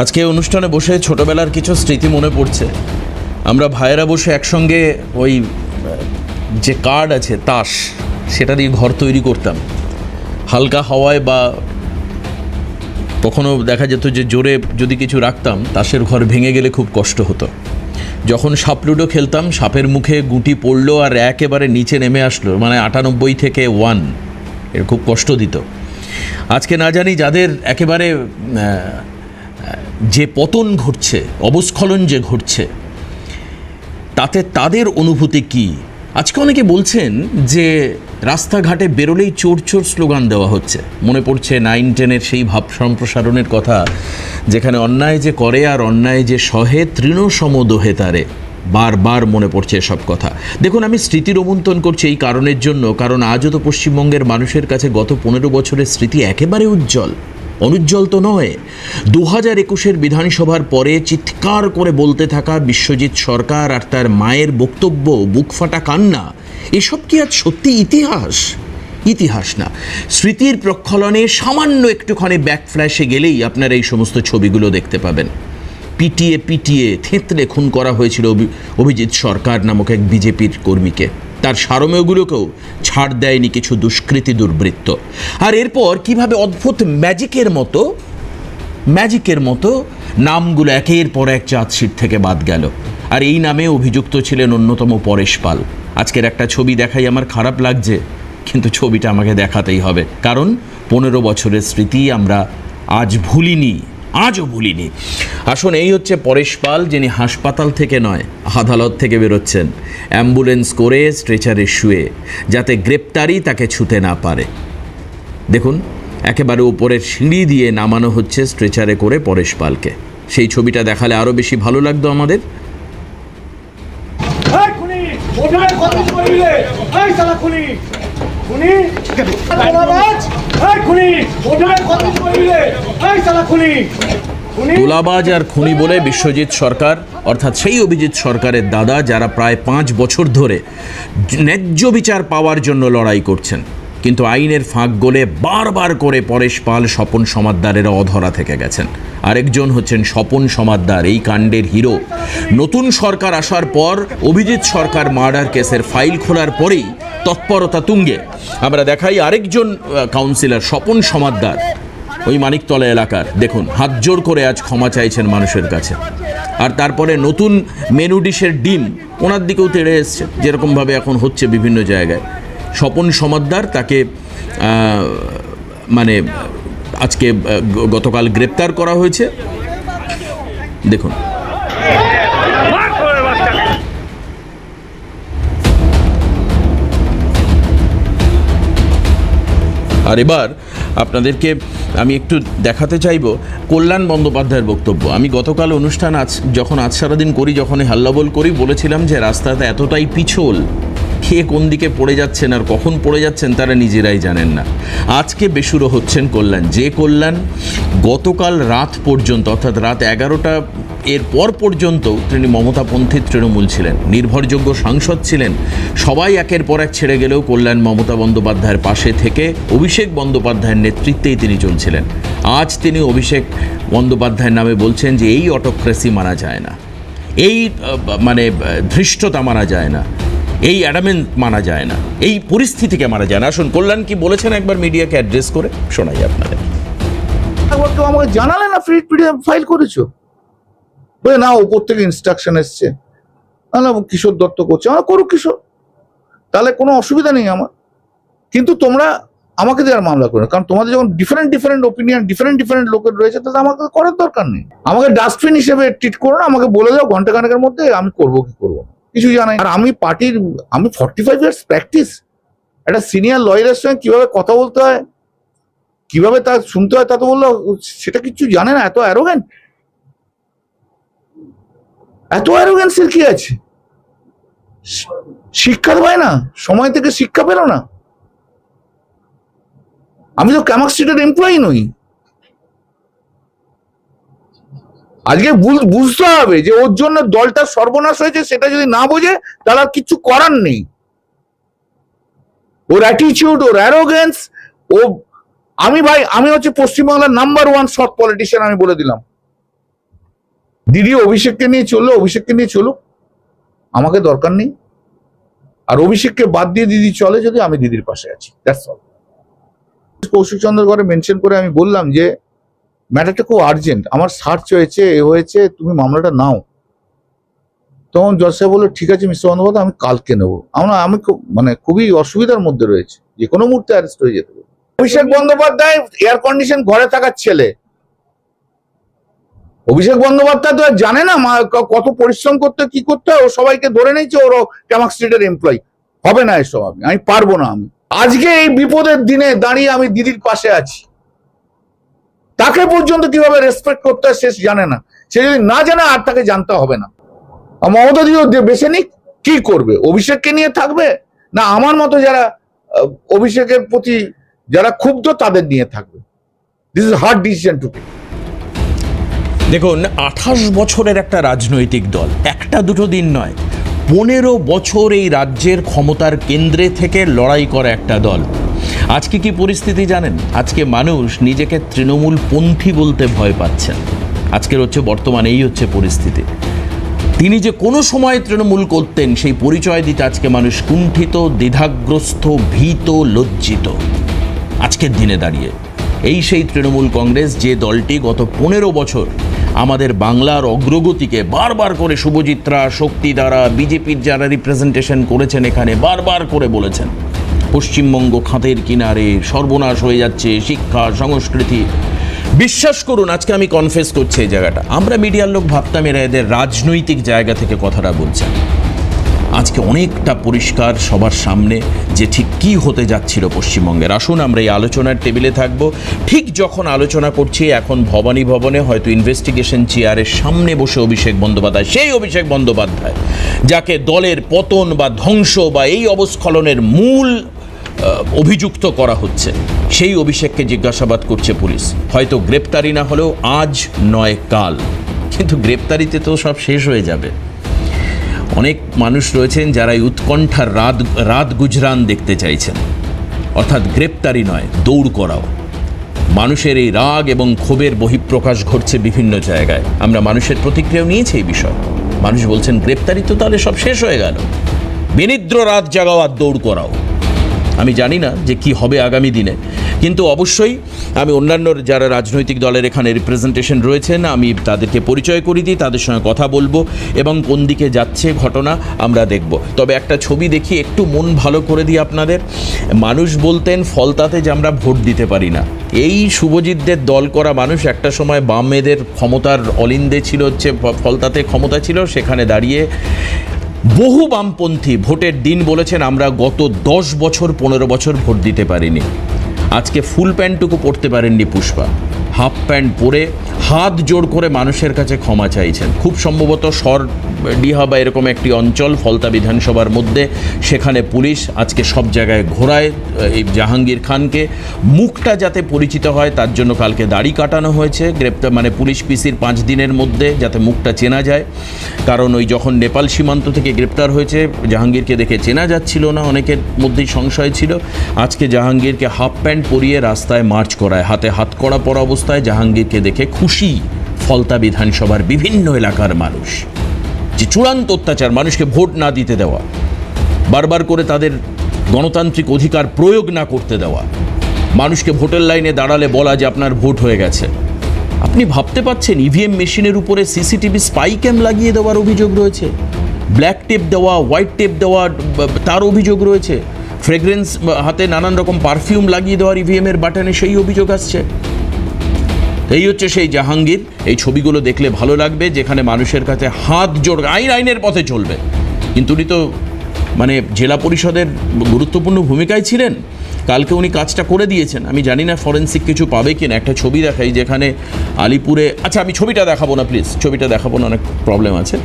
আজকে অনুষ্ঠানে বসে ছোটবেলার কিছু স্মৃতি মনে পড়ছে। আমরা ভাইয়েরা বসে একসঙ্গে ওই যে কার্ড আছে তাস, সেটা দিয়ে ঘর তৈরি করতাম। হালকা হাওয়ায় বা কখনো দেখা যেত যে জোরে যদি কিছু রাখতাম, তাসের ঘর ভেঙে গেলে খুব কষ্ট হতো। যখন সাপ লুডো খেলতাম, সাপের মুখে গুটি পড়লো আর একেবারে নিচে নেমে আসলো, মানে 98 থেকে 1, এর খুব কষ্ট দিত। আজকে না জানি যাদের একেবারে যে পতন ঘটছে, অবস্খলন যে ঘটছে, তাতে তাদের অনুভূতি কি। আজকে অনেকে বলছেন যে রাস্তাঘাটে বেরোলেই চোর চোর স্লোগান দেওয়া হচ্ছে। মনে পড়ছে 9-10-এর সেই ভাব সম্প্রসারণের কথা, যেখানে অন্যায় যে করে আর অন্যায় যে সহে তৃণ সমদোহে তারে। বারবার মনে পড়ছে এসব কথা। দেখুন, আমি স্মৃতি রোমন্থন করছি এই কারণের জন্য, কারণ আজও তো পশ্চিমবঙ্গের মানুষের কাছে গত 15 বছরের স্মৃতি একেবারে উজ্জ্বল। অনুজ্জ্বল তো নয়, 2021-এর বিধানসভার পরে চিৎকার করে বলতে থাকা বিশ্বজিৎ সরকার আর তার মায়ের বক্তব্য, বুকফাটা কান্না, এসব কি আজ সত্যি ইতিহাস? ইতিহাস না, স্মৃতির প্রক্ষলনে সামান্য একটুখানি ব্যাকফ্ল্যাশে গেলেই আপনারা এই সমস্ত ছবিগুলো দেখতে পাবেন। পিটিয়ে পিটিয়ে থেঁতলে খুন করা হয়েছিল অভিজিৎ সরকার নামক এক বিজেপির কর্মীকে। তার সারমেয়গুলোকেও ছাড় দেয়নি কিছু দুষ্কৃতী দুর্বৃত্ত। আর এরপর কিভাবে অদ্ভুত ম্যাজিকের মতো নামগুলো একের পর এক চার্জশিট থেকে বাদ গেল। আর এই নামে অভিযুক্ত ছিলেন অন্যতম পরেশ পাল। আজকের একটা ছবি দেখাই আমার খারাপ লাগছে, কিন্তু ছবিটা আমাকে দেখাতেই হবে, কারণ 15 বছরের স্মৃতি আমরা আজও ভুলিনি। আসুন, এই হচ্ছে পরেশ পাল, যিনি হাসপাতাল থেকে নয়, আদালত থেকে বেরোচ্ছেন অ্যাম্বুলেন্স করে স্ট্রেচারে শুয়ে, যাতে গ্রেপ্তারি তাকে ছুতে না পারে। দেখুন, একেবারে উপরের সিঁড়ি দিয়ে নামানো হচ্ছে স্ট্রেচারে করে পরেশ পালকে। সেই ছবিটা দেখালে আরও বেশি ভালো লাগতো আমাদের। তোলাবাজ আর খুনি বলে বিশ্বজিৎ সরকার, অর্থাৎ সেই অভিজিৎ সরকারের দাদা, যারা প্রায় 5 বছর ধরে ন্যায্য বিচার পাওয়ার জন্য লড়াই করছেন, কিন্তু আইনের ফাঁক গলে বারবার করে পরেশ পাল, স্বপন সমাদ্দারেরা অধরা থেকে গেছেন। আরেকজন হচ্ছেন স্বপন সমাদ্দার, এই কাণ্ডের হিরো। নতুন সরকার আসার পর অভিজিৎ সরকার মার্ডার কেসের ফাইল খোলার পরেই তৎপরতা তুঙ্গে। আমরা দেখাই আরেকজন কাউন্সিলর স্বপন সমাদ্দার, ওই মানিকতলা এলাকার। দেখুন, হাত জোর করে আজ ক্ষমা চাইছেন মানুষের কাছে। আর তারপরে নতুন মেনু ডিশের ডিম ওনার দিকেও তেড়ে এসছে, যেরকমভাবে এখন হচ্ছে বিভিন্ন জায়গায়। স্বপন সমাদ্দার, তাকে মানে আজকে গতকাল গ্রেপ্তার করা হয়েছে। দেখুন, আর এবার আপনাদেরকে আমি একটু দেখাতে চাইব কল্যাণ বন্দ্যোপাধ্যায়ের বক্তব্য। আমি গতকাল অনুষ্ঠান যখন আজ সারাদিন করি, যখন হাল্লাবোল করি, বলেছিলাম যে রাস্তাতে এতটাই পিছল, কে কোন দিকে পড়ে যাচ্ছেন আর কখন পড়ে যাচ্ছেন তারা নিজেরাই জানেন না। আজকে বেসুরো হচ্ছেন কল্যাণ, যে কল্যাণ গতকাল রাত পর্যন্ত, অর্থাৎ রাত 11টা এর পর পর্যন্ত তিনি মমতাপন্থী তৃণমূল ছিলেন, নির্ভরযোগ্য সাংসদ ছিলেন। সবাই একের পর এক ছেড়ে গেলেও কল্যাণ মমতা বন্দ্যোপাধ্যায়ের পাশে থেকে অভিষেক বন্দ্যোপাধ্যায়ের নেতৃত্বেই তিনি চলছিলেন। আজ তিনি অভিষেক বন্দ্যোপাধ্যায়ের নামে বলছেন যে এই অটোক্রেসি মানা যায় না, এই মানে ধৃষ্টতা মানা যায় না, এই অ্যাডামেন্ট মানা যায় না, এই পরিস্থিতিকে মানা যায় না। আসুন, কল্যাণ কি বলেছেন একবার মিডিয়াকে অ্যাড্রেস করে শোনাই আপনাদের। আমাকে জানালে না ফাইল করেছো বলে, না উপর থেকে ইনস্ট্রাকশন এসছে, না কিশোর দত্ত করছে, আমার করুক কিশোর, তাহলে কোনো অসুবিধা নেই আমার। কিন্তু তোমরা আমাকে দেওয়ার মামলা করো, কারণ তোমাদের যখন ডিফারেন্ট ওপিনিয়ন, ডিফারেন্ট লোকের রয়েছে, তাহলে আমাকে করার দরকার নেই। আমাকে ডাস্টবিন হিসেবে ট্রিট করো না, আমাকে বলে দাও ঘন্টা খানেকের মধ্যে আমি করবো কি করবো না, কিছু জানাই। আর আমি 45 ইয়ার্স প্র্যাকটিস, একটা সিনিয়র লয়ারের সঙ্গে কিভাবে কথা বলতে হয়, কিভাবে তা শুনতে হয়, তা তো বললো সেটা কিছু জানে না। এত অ্যারোগ্যান্সের কি আছে? শিক্ষা দেয় না, সময় থেকে শিক্ষা পেল না। আমি তো ক্যামাক স্ট্রিটের এমপ্লয়ি নই। আজকে বুঝতে হবে যে ওর জন্য দলটা সর্বনাশ হয়েছে, সেটা যদি না বোঝে তাহলে আর কিছু করার নেই। ওর অ্যাটিটিউড, ওর অ্যারোগেন্স, আমি হচ্ছে পশ্চিমবাংলার নাম্বার 1 শর্ট পলিটিশিয়ান, আমি বলে দিলাম। দিদি অভিষেককে নিয়ে চললো, অভিষেককে নিয়ে চলুক, আমাকে দরকার নেই। আর অভিষেককে বাদ দিয়ে দিদি চলে যদি, আমি দিদির পাশে আছি, দ্যাটস অল। কৌশিক চন্দ্র ঘরে মেনশন করে আমি বললাম যে ম্যাটারটা খুব আর্জেন্ট, আমার সার্চ হয়েছে, এ হয়েছে, তুমি মামলাটা নাও। তখন জজ সাহেব বললো ঠিক আছে মিস্টার বন্দ্যোপাধ্যায়, আমি কালকে নেবো। আমি খুবই অসুবিধার মধ্যে রয়েছে, যে কোনো মুহূর্তে অ্যারেস্ট হয়ে যেতে পারে। অভিষেক বন্দ্যোপাধ্যায় এয়ার কন্ডিশন ঘরে থাকার ছেলে। অভিষেক বন্দ্যোপাধ্যায় তো আর জানে না কত পরিশ্রম করতে, কি করতে হয়। ও সবাইকে ধরে নিয়েছে, ওর ক্যামাক স্ট্রিটের এমপ্লয়ি। হবে না এসব, আমি পারবো না। আমি আজকে এই বিপদের দিনে দাঁড়িয়ে আমি দিদির পাশে আছি। তাকে পর্যন্ত কিভাবে রেসপেক্ট করতে হয় সে জানে না। সে যদি না জানে, আর তাকে জানতে হবে না। মমতা দিদিও বেছে নিক, কি করবে? অভিষেককে নিয়ে থাকবে, না আমার মতো যারা অভিষেকের প্রতি যারা ক্ষুব্ধ তাদের নিয়ে থাকবে। This is hard decision to take. দেখুন, 28 বছরের একটা রাজনৈতিক দল, একটা দুটো দিন নয়, 15 বছর এই রাজ্যের ক্ষমতার কেন্দ্রে থেকে লড়াই করে একটা দল। আজকে কি পরিস্থিতি জানেন? আজকে মানুষ নিজেকে তৃণমূল পন্থী বলতে ভয় পাচ্ছেন। আজকের বর্তমানে এই হচ্ছে পরিস্থিতি। তিনি যে কোনো সময় তৃণমূল করতেন সেই পরিচয় দিতে আজকে মানুষ কুণ্ঠিত, দ্বিধাগ্রস্ত, ভীত, লজ্জিত। আজকের দিনে দাঁড়িয়ে এই সেই তৃণমূল কংগ্রেস, যে দলটি গত 15 বছর আমাদের বাংলার অগ্রগতিকে বারবার করে শুভজিৎরা, শক্তি দ্বারা, বিজেপির যারা রিপ্রেজেন্টেশন করেছেন এখানে বারবার করে বলেছেন পশ্চিমবঙ্গ খাতের কিনারে, সর্বনাশ হয়ে যাচ্ছে শিক্ষা সংস্কৃতি। বিশ্বাস করুন, আজকে আমি কনফেস করছি এই জায়গাটা, আমরা মিডিয়ার লোক ভাবতাম এরা এদের রাজনৈতিক জায়গা থেকে কথাটা বলছেন। আজকে অনেকটা পরিষ্কার সবার সামনে যে ঠিক কী হতে যাচ্ছিল পশ্চিমবঙ্গের। আসুন আমরা এই আলোচনার টেবিলে থাকব। ঠিক যখন আলোচনা করছি, এখন ভবানী ভবনে হয়তো ইনভেস্টিগেশন চেয়ারের সামনে বসে অভিষেক বন্দ্যোপাধ্যায়, সেই অভিষেক বন্দ্যোপাধ্যায় যাকে দলের পতন বা ধ্বংস বা এই অবস্খলনের মূল অভিযুক্ত করা হচ্ছে, সেই অভিষেককে জিজ্ঞাসাবাদ করছে পুলিশ। হয়তো গ্রেপ্তারি না হলেও আজ নয় কাল, কিন্তু গ্রেপ্তারিতে তো সব শেষ হয়ে যাবে। অনেক মানুষ রয়েছেন যারা এই উৎকণ্ঠার রাত গুজরান দেখতে চাইছেন, অর্থাৎ গ্রেপ্তারি নয়, দৌড় করাও। মানুষের এই রাগ এবং ক্ষোভের বহিঃপ্রকাশ ঘটছে বিভিন্ন জায়গায়। আমরা মানুষের প্রতিক্রিয়াও নিয়েছি এই বিষয়। মানুষ বলছেন গ্রেপ্তারি তো তাহলে সব শেষ হয়ে গেল, বিনিদ্র রাত জাগাও আর দৌড় করাও। আমি জানি না যে কি হবে আগামী দিনে, কিন্তু অবশ্যই আমি অন্যান্য যারা রাজনৈতিক দলের এখানে রিপ্রেজেন্টেশন রয়েছেন আমি তাদেরকে পরিচয় করিয়ে দিই, তাদের সঙ্গে কথা বলবো এবং কোন দিকে যাচ্ছে ঘটনা আমরা দেখব। তবে একটা ছবি দেখি, একটু মন ভালো করে দিই আপনাদের। মানুষ বলতেন ফলতাতে যে আমরা ভোট দিতে পারি না। এই শুভজিৎদের দল করা মানুষ একটা সময় বামেদের ক্ষমতার অলিন্দে ছিল, ফলতাতে ক্ষমতা ছিল, সেখানে দাঁড়িয়ে বহু বামপন্থী ভোটের দিন বলেছেন আমরা গত 10 বছর 15 বছর ভোট দিতে পারিনি। আজকে ফুল প্যান্টটুকু পরতে পারেননি পুষ্পা, হাফ প্যান্ট পরে হাত জোড় করে মানুষের কাছে ক্ষমা চাইছেন। খুব সম্ভবত ডিহা বা এরকম একটি অঞ্চল ফলতা বিধানসভার মধ্যে, সেখানে পুলিশ আজকে সব জায়গায় ঘোরায় এই জাহাঙ্গীর খানকে। মুখটা যাতে পরিচিত হয় তার জন্য কালকে দাড়ি কাটানো হয়েছে, গ্রেপ্তার পুলিশ পিসির 5 দিনের মধ্যে, যাতে মুখটা চেনা যায়। কারণ ওই যখন নেপাল সীমান্ত থেকে গ্রেপ্তার হয়েছে, জাহাঙ্গীরকে দেখে চেনা যাচ্ছিল না, অনেকের মধ্যেই সংশয় ছিল। আজকে জাহাঙ্গীরকে হাফ প্যান্ট পরিয়ে রাস্তায় মার্চ করায়, হাতে হাতকড়া পরা অবস্থায় জাহাঙ্গীরকে দেখে খুশি ফলতা বিধানসভার বিভিন্ন এলাকার মানুষ। যে চূড়ান্ত অত্যাচার, মানুষকে ভোট না দিতে দেওয়া, বারবার করে তাদের গণতান্ত্রিক অধিকার প্রয়োগ না করতে দেওয়া, মানুষকে ভোটের লাইনে দাঁড়ালে বলা যে আপনার ভোট হয়ে গেছে। আপনি ভাবতে পারছেন ইভিএম মেশিনের উপরে সিসিটিভি স্পাই ক্যাম লাগিয়ে দেওয়ার অভিযোগ রয়েছে, ব্ল্যাক টেপ দেওয়া, হোয়াইট টেপ দেওয়া তার অভিযোগ রয়েছে, ফ্রেগ্রেন্স হাতে নানান রকম পারফিউম লাগিয়ে দেওয়ার ইভিএমের বাটনে সেই অভিযোগ আসছে। এই হচ্ছে সেই জাহাঙ্গীর। এই ছবিগুলো দেখলে ভালো লাগবে, যেখানে মানুষের কাছে হাত জোড়, আইনের পথে চলবে। কিন্তু উনি তো জেলা পরিষদের গুরুত্বপূর্ণ ভূমিকায় ছিলেন, কালকে উনি কাজটা করে দিয়েছেন। আমি জানি না ফরেন্সিক কিছু পাবে কিনা। একটা ছবি দেখাই যেখানে আলিপুরে, আচ্ছা আমি ছবিটা দেখাবো না প্লিজ, ছবিটা দেখাবো না, অনেক প্রবলেম আছে।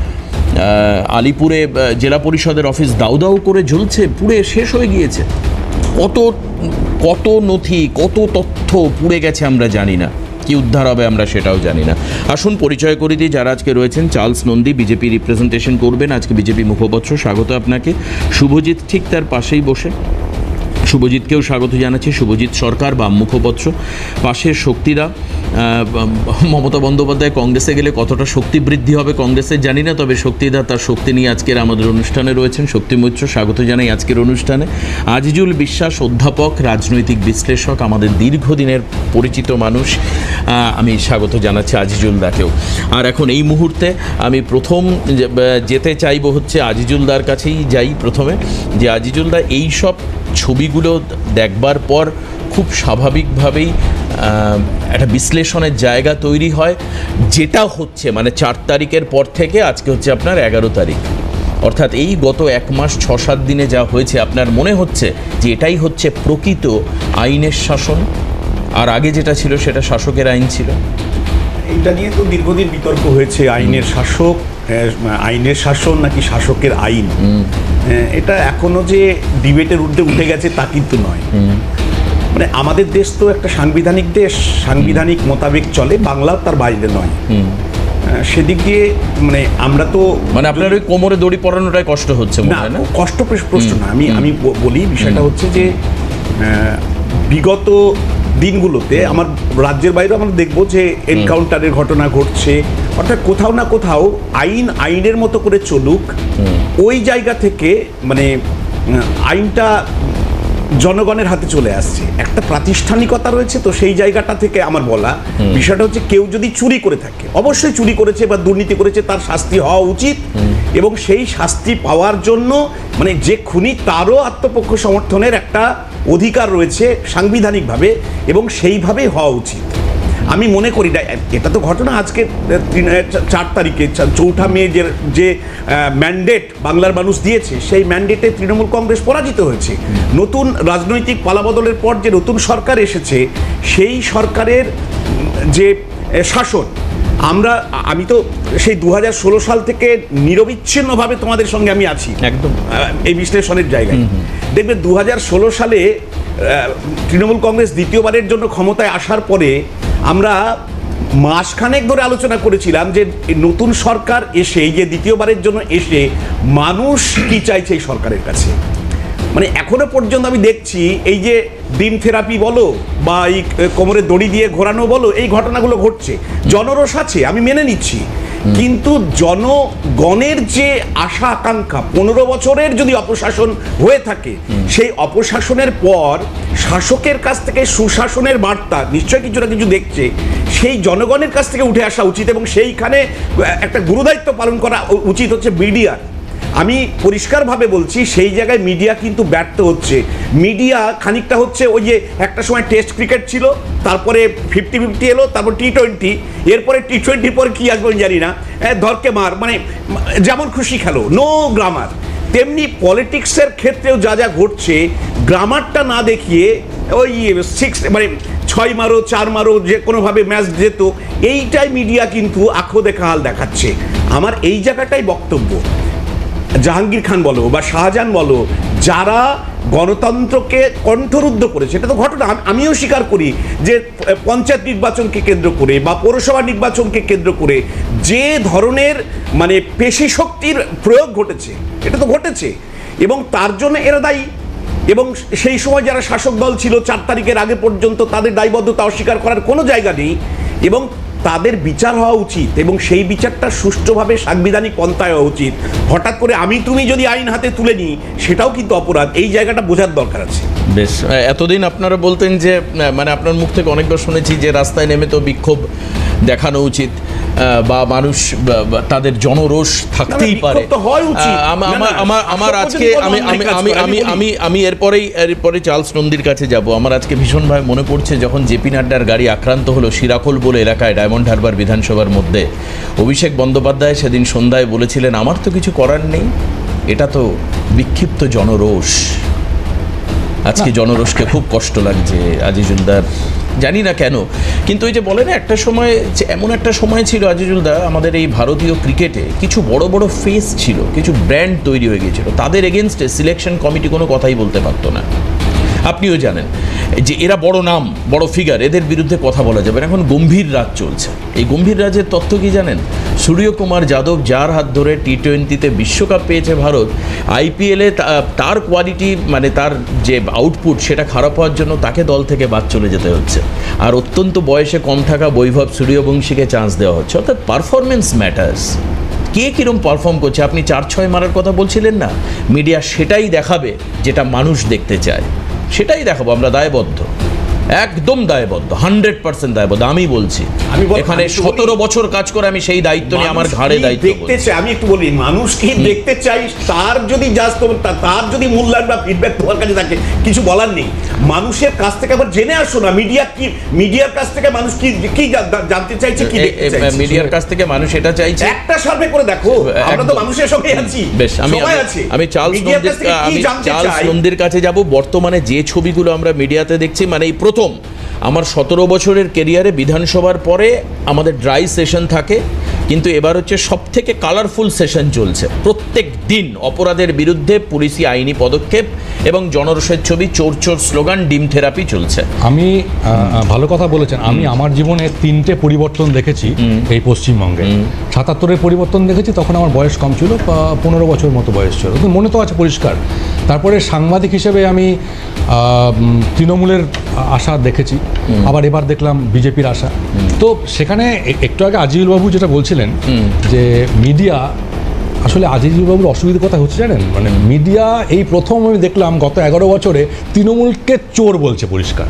আলিপুরে জেলা পরিষদের অফিস দাউ দাউ করে জ্বলছে, পুড়ে শেষ হয়ে গিয়েছে। কত নথি, কত তথ্য পুড়ে গেছে আমরা জানি না, কি উদ্ধার হবে আমরা সেটাও জানি না। আসুন পরিচয় করে দিই যারা আজকে রয়েছেন। চার্লস নন্দী বিজেপি রিপ্রেজেন্টেশন করবেন, আজকে বিজেপি মুখপাত্র, স্বাগত আপনাকে। শুভজিৎ ঠিক তার পাশেই বসে, শুভজিৎকেও স্বাগত জানাচ্ছি। শুভজিৎ সরকার বাম মুখপত্র, পাশের শক্তিরা। মমতা বন্দ্যোপাধ্যায় কংগ্রেসে গেলে কতটা শক্তি বৃদ্ধি হবে কংগ্রেসের জানি না, তবে শক্তিদা তার শক্তি নিয়ে আজকের আমাদের অনুষ্ঠানে রয়েছেন। শক্তি মৈত্র, স্বাগত জানাই আজকের অনুষ্ঠানে। আজিজুল বিশ্বাস অধ্যাপক, রাজনৈতিক বিশ্লেষক, আমাদের দীর্ঘদিনের পরিচিত মানুষ, আমি স্বাগত জানাচ্ছি আজিজুল দাকেও। আর এখন এই মুহূর্তে আমি প্রথম যেতে চাইবো হচ্ছে আজিজুল দার কাছেই যাই প্রথমে, যে আজিজুল দা এই সব ছবিগুলো দেখবার পর খুব স্বাভাবিকভাবেই একটা বিশ্লেষণের জায়গা তৈরি হয়, যেটা হচ্ছে মানে 4 তারিখের পর থেকে আজকে হচ্ছে আপনার 11 তারিখ, অর্থাৎ এই গত 1 মাস 6-7 দিনে যা হয়েছে, আপনার মনে হচ্ছে যে এটাই হচ্ছে প্রকৃত আইনের শাসন, আর আগে যেটা ছিল সেটা শাসকের আইন ছিল? এটা নিয়ে তো দীর্ঘদিন বিতর্ক হয়েছে, আইনের শাসক, আইনের শাসন নাকি শাসকের আইন। এটা এখনো যে ডিবেটের ঊর্ধ্বে উঠে গেছে তা কিন্তু নয়। মানে আমাদের দেশ তো একটা সাংবিধানিক দেশ, সাংবিধানিক মোতাবেক চলে, বাংলা তার বাইরে নয়। সেদিক দিয়ে মানে আমরা তো মানে আপনার ওই কোমরে দড়ি পরানোটাই কষ্ট হচ্ছে মনে হয় না? কষ্ট প্রশ্ন না, আমি বলি বিষয়টা হচ্ছে যে বিগত দিনগুলোতে আমার রাজ্যের বাইরেও আমরা দেখবো যে এনকাউন্টারের ঘটনা ঘটছে, অর্থাৎ কোথাও না কোথাও আইনের মতো করে চলুক, ওই জায়গা থেকে মানে আইনটা জনগণের হাতে চলে আসছে, একটা প্রাতিষ্ঠানিকতা রয়েছে। তো সেই জায়গাটা থেকে আমার বলা বিষয়টা হচ্ছে, কেউ যদি চুরি করে থাকে, অবশ্যই চুরি করেছে বা দুর্নীতি করেছে, তার শাস্তি হওয়া উচিত, এবং সেই শাস্তি পাওয়ার জন্য মানে যে খুনি তারও আত্মপক্ষ সমর্থনের একটা অধিকার রয়েছে সাংবিধানিকভাবে, এবং সেইভাবেই হওয়া উচিত। আমি মনে করি না এটা তো ঘটনা আজকে 4 তারিখে 4 মে যে ম্যান্ডেট বাংলার মানুষ দিয়েছে, সেই ম্যান্ডেটে তৃণমূল কংগ্রেস পরাজিত হয়েছে। নতুন রাজনৈতিক পালাবদলের পর যে নতুন সরকার এসেছে, সেই সরকারের যে শাসন, আমি তো সেই 2016 সাল থেকে নিরবিচ্ছিন্নভাবে তোমাদের সঙ্গে আমি আছি একদম এই বিশ্লেষণের জায়গায়। দেখবে 2016 সালে তৃণমূল কংগ্রেস দ্বিতীয়বারের জন্য ক্ষমতায় আসার পরে আমরা মাসখানেক ধরে আলোচনা করেছিলাম যে নতুন সরকার এসে, এই যে দ্বিতীয়বারের জন্য এসে, মানুষ কি চাইছে এই সরকারের কাছে। মানে এখনো পর্যন্ত আমি দেখছি এই যে ডিম থেরাপি বলো বা এই কোমরে দড়ি দিয়ে ঘোরানো বলো, এই ঘটনাগুলো ঘটছে। জনরোষ আছে, আমি মেনে নিচ্ছি, কিন্তু জনগণের যে আশা আকাঙ্ক্ষা, 15 বছরের যদি অপশাসন হয়ে থাকে, সেই অপশাসনের পর শাসকের কাছ থেকে সুশাসনের বার্তা নিশ্চয়ই কিছু না কিছু দেখছে, সেই জনগণের কাছ থেকে উঠে আসা উচিত, এবং সেইখানে একটা গুরুদায়িত্ব পালন করা উচিত হচ্ছে মিডিয়ার। আমি পরিষ্কারভাবে বলছি, সেই জায়গায় মিডিয়া কিন্তু ব্যর্থ হচ্ছে। মিডিয়া খানিকটা হচ্ছে ওই যে একটা সময় টেস্ট ক্রিকেট ছিল, তারপরে 50-50 এলো, তারপর T20, এরপরে T20 পরে কি আসবে জানি না, ধরকে মার, মানে যেমন খুশি খেলো, নো গ্রামার। তেমনি পলিটিক্সের ক্ষেত্রেও যা যা ঘটছে, গ্রামারটা না দেখিয়ে ওই 6 মারো 4 মারো, যে কোনোভাবে ম্যাচ যেত, এইটাই মিডিয়া কিন্তু আঁখো দেখা হাল দেখাচ্ছে। আমার এই জায়গাটাই বক্তব্য। জাহাঙ্গীর খান বলো বা শাহজাহান বলো, যারা গণতন্ত্রকে কণ্ঠরুদ্ধ করেছে, এটা তো ঘটনা, আমিও স্বীকার করি যে পঞ্চায়েত নির্বাচনকে কেন্দ্র করে বা পৌরসভা নির্বাচনকে কেন্দ্র করে যে ধরনের মানে পেশি শক্তির প্রয়োগ ঘটেছে, এটা তো ঘটেছে, এবং তার জন্য এরা দায়ী। এবং সেই সময় যারা শাসক দল ছিল 4 তারিখের আগে পর্যন্ত, তাদের দায়বদ্ধতা অস্বীকার করার কোনো জায়গা নেই, এবং তাদের বিচার হওয়া উচিত, এবং সেই বিচারটা সুষ্ঠুভাবে সাংবিধানিক পন্থায় হওয়া উচিত। হঠাৎ করে তুমি যদি আইন হাতে তুলে নিই, সেটাও কিন্তু অপরাধ। এই জায়গাটা বোঝার দরকার আছে। বেশ, এতদিন আপনারা বলতেন যে মানে আপনার মুখ থেকে অনেকবার শুনেছি যে রাস্তায় নেমে তো বিক্ষোভ দেখানো উচিত, বা মানুষ তাদের জনরোষ থাকতেই পারে। আমার আজকে আমি এরপরে চার্লস নন্দীর কাছে যাব। আমার আজকে ভীষণভাবে মনে পড়ছে যখন জেপি নাড্ডার গাড়ি আক্রান্ত হলো শিরাখোল বলে এলাকায়, ডায়মন্ড হারবার বিধানসভার মধ্যে। অভিষেক বন্দ্যোপাধ্যায় সেদিন সন্ধ্যায় বলেছিলেন, আমার তো কিছু করার নেই, এটা তো বিক্ষিপ্ত জনরোষ। আজকে জনরোষকে খুব কষ্ট লাগছে আজিজুলদার, জানি না কেন। কিন্তু ওই যে বলে না, একটা সময় এমন একটা সময় ছিল আজিজুলদা, আমাদের এই ভারতীয় ক্রিকেটে কিছু বড় বড় ফেস ছিল, কিছু ব্র্যান্ড তৈরি হয়ে গিয়েছিল, তাদের এগেনস্টে সিলেকশন কমিটি কোনো কথাই বলতে পারতো না। আপনিও জানেন যে এরা বড় নাম, বড় ফিগার, এদের বিরুদ্ধে কথা বলা যাবে না। এখন গম্ভীর রাজ চলছে। এই গম্ভীর রাজের তথ্য কি জানেন? সূর্যকুমার যাদব, যার হাত ধরে টি-20-তে বিশ্বকাপ পেয়েছে ভারত, আইপিএলে তার কোয়ালিটি মানে তার যে আউটপুট সেটা খারাপ হওয়ার জন্য তাকে দল থেকে বাদ চলে যেতে হচ্ছে, আর অত্যন্ত বয়সে কম থাকা বৈভব সূর্যবংশীকে চান্স দেওয়া হচ্ছে। অর্থাৎ পারফরমেন্স ম্যাটার্স। কে কীরকম পারফর্ম করছে, আপনি 4-6 মারার কথা বলছিলেন না, মিডিয়া সেটাই দেখাবে যেটা মানুষ দেখতে চায়, সেটাই দেখাবো। আমরা দায়বদ্ধ, একদম দায়বদ্ধ, 100% দায়বদ্ধ। আমি বলছি এখানে 17 বছর কাজ করে আমি সেই দায়িত্ব নিয়ে আমার ঘাড়ে দায়িত্ব দেখতে চাই। আমি একটু বলি, মানুষ কি দেখতে চাই, তার যদি তার যদি মূল্যায়ন বা ফিডব্যাক তোমার কাছে থাকে, কিছু বলার নেই। মানুষের কাছ থেকে আবার জেনে আসো না, মিডিয়ার কাছ থেকে মানুষ কি জানতে চাইছে, কি দেখতে চাইছে। মিডিয়ার কাছ থেকে মানুষ এটা চাইছে, একটা সার্ভে করে দেখো, আমরা তো মানুষের সঙ্গে আছি। বেশ, আমি চার্লস নন্দীর কাছে যাব। বর্তমানে যে ছবিগুলো আমরা মিডিয়াতে দেখছি, মানে এই প্রথম আমার 17 বছরের কেরিয়ারে বিধানসভার পরে আমাদের ড্রাই সেশন থাকে, কিন্তু এবার হচ্ছে সব থেকে কালারফুল সেশন চলছে। প্রত্যেক দিন অপরাধের বিরুদ্ধে পুলিশি আইনি পদক্ষেপ এবং জনরোষের ছবি, চোর চোর স্লোগান, ডিম থেরাপি চলছে। আমি ভালো কথা বলেছেন। আমি আমার জীবনে 3টে পরিবর্তন দেখেছি এই পশ্চিমবঙ্গে। 77-এর পরিবর্তন দেখেছি, তখন আমার বয়স কম ছিল, 15 বছর মতো বয়স ছিল, কিন্তু মনে তো আছে পরিষ্কার। তারপরে সাংবাদিক হিসেবে আমি তৃণমূলের আশা দেখেছি, আবার এবার দেখলাম বিজেপির আশা। তো সেখানে একটু আগে আজিজুল বাবু যেটা বলছিলেন যে মিডিয়া, আসলে আজিজুল বাবুর অসুবিধার কথা হচ্ছে জানেন, মানে মিডিয়া এই প্রথম আমি দেখলাম গত 11 বছরে তৃণমূলকে চোর বলছে পরিষ্কার।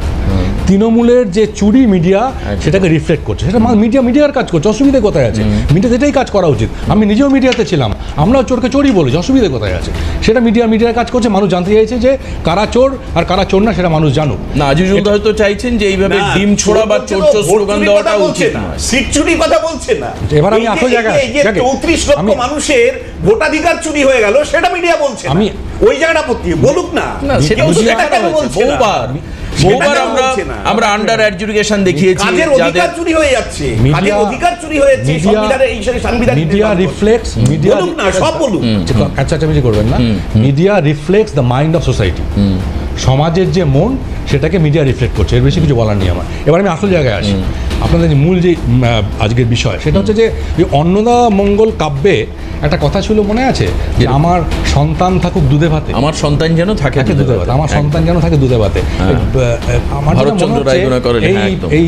তৃণমূলের যে চুরি মিডিয়া সেটাকে রিফ্লেক্ট করছে, সেটা মিডিয়ার কাজ করছে, অসুবিধা কোথায় আছে? মিডিয়া এটাই কাজ করা উচিত। আমি নিজেও মিডিয়াতে ছিলাম, আমরাও চোরকে চোরই বলেছি, অসুবিধা কোথায় আছে? সেটা মিডিয়ার কাজ করছে। মানুষ জানতে চাইছে যে কারা চোর আর কারা চোর না, সেটা মানুষ জানুক। না, আজিজুল হয়তো চাইছেন যে এইভাবে ডিম ছোড়া বা চোর চোর স্লোগান দেওয়াটা উচিত না, সিট চুরি কথা বলছে না। এবার আমি আসল জায়গায়, 34 লক্ষ মানুষের ভোটাধিকার চুরি হয়ে গেল, সেটা মিডিয়া বলছে। আমি ওই জায়গাটা পড়তে বলুক না, সেটা বহুবার আমরা আন্ডার অ্যাডজুডিকেশন দেখিয়েছি, কাজের অধিকার চুরি হয়ে যাচ্ছে, কাজের অধিকার চুরি হয়েছে সংবিধানের এই সাংবিধানিক মিডিয়া রিফ্লেক্টস, মিডিয়া বলুক না, সব বলুক, কাছাকাছি করবেন না। Media reflects the mind of society. সমাজের যে মন সেটাকে মিডিয়া রিফ্লেক্ট করছে, এর বেশি কিছু বলার নেই আমার। এবার আমি আসল জায়গায় আসি। আপনাদের মূল যে আজকের বিষয় সেটা হচ্ছে যে অন্নদা মঙ্গল কাব্যে একটা কথা ছিল, মনে আছে? যে আমার সন্তান থাকুক দুধে ভাতে, আমার সন্তান যেন থাকে দুধে ভাতে, আমার সন্তান যেন থাকে দুধে ভাতে। আমার ভারতচন্দ্র রায় গুণা করেন, এই